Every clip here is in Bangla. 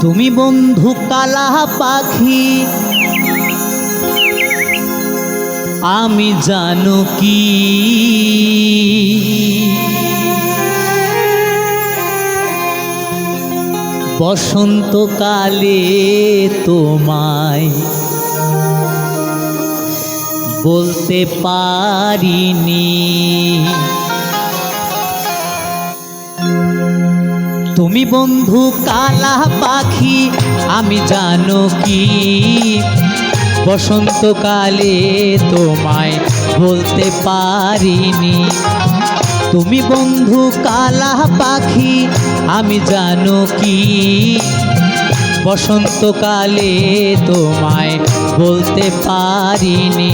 তুমি বন্ধু কালা পাখি, আমি জানো কি বসন্তকালে তোমায় বলতে পারিনি। তুমি বন্ধু কালা পাখি, আমি জানো কি বসন্তকালে তোমায় বলতে পারিনি। তুমি বন্ধু কালা পাখি, আমি জানো কি বসন্তকালে তোমায় বলতে পারিনি।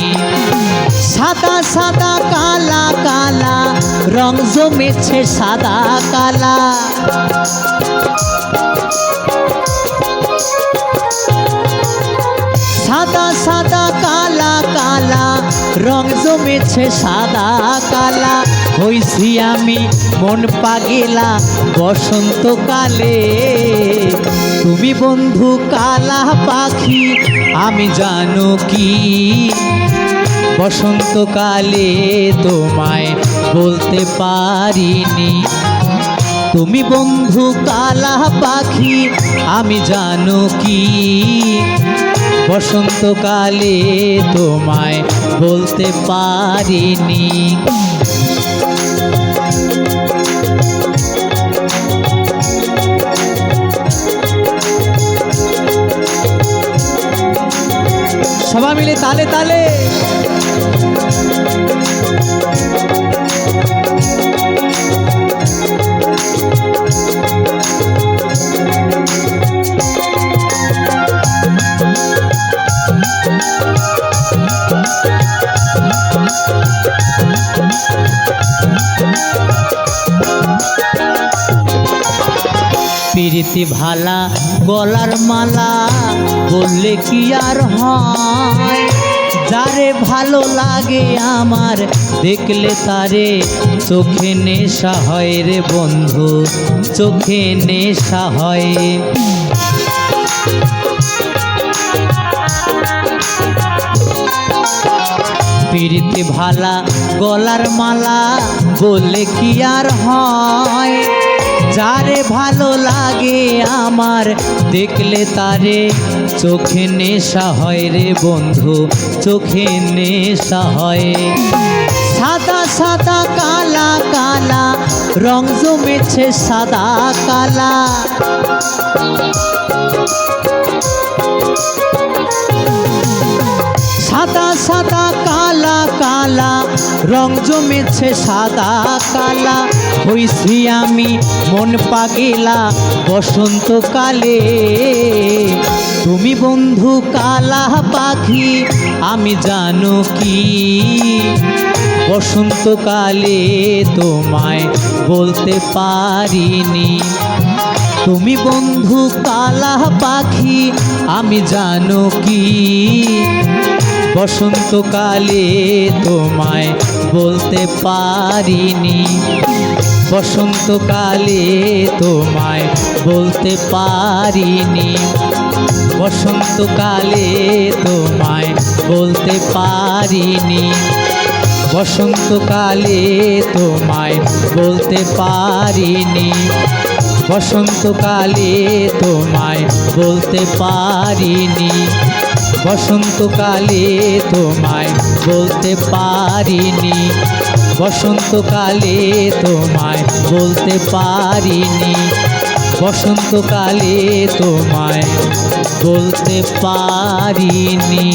সাদা সাদা কালা কালা রং জমেছে সাদা কালা, সাদা সাদা কালা কালা রং জমেছে সাদা কালা। হইছি আমি মন পাগেলা বসন্তকালে। তুমি বন্ধু কালা পাখি, আমি জানো কি বসন্তকালে তোমায় বলতে পারিনি। তুমি বন্ধু কালা পাখি, আমি জানো কি বসন্তকালে তোমায় বলতে পারিনি। সবাই মিলে তালে তালে প্রীতি ভালা গলার মালা বললে কি আর হয়, যারে ভালো লাগে আমার দেখলে তারে চোখে নেশা হয় রে বন্ধু, চোখে নেশা হয়। প্রীতি ভালা গলার মালা বললে কি আর হয়, যারে ভালো লাগে আমার দেখলে তারে চোখে নেশা হয় রে বন্ধু, চোখে নেশা হয়। সাদা সাদা কালা কালা রং জমেছে সাদা কালা, সাদা সাদা কালা কালা রং জমেছে সাদা কালা। হইছি আমি মন পাগেলা বসন্তকালে। তুমি বন্ধু কালা পাখি, আমি জানো কি বসন্তকালে তোমায় বলতে পারিনি। তুমি বন্ধু কালা পাখি, আমি জানো কি বসন্তকালে তোমায় বলতে পারিনি। বসন্তকালে তোমায় বলতে পারিনি। বসন্তকালে তোমায় বলতে পারিনি। বসন্তকালে তোমায় বলতে পারিনি। বসন্তকালে তোমায় বলতে পারিনি। বসন্তকালে তোমায় বলতে পারিনি। বসন্তকালে তোমায় বলতে পারিনি। বসন্তকালে তোমায় বলতে পারিনি।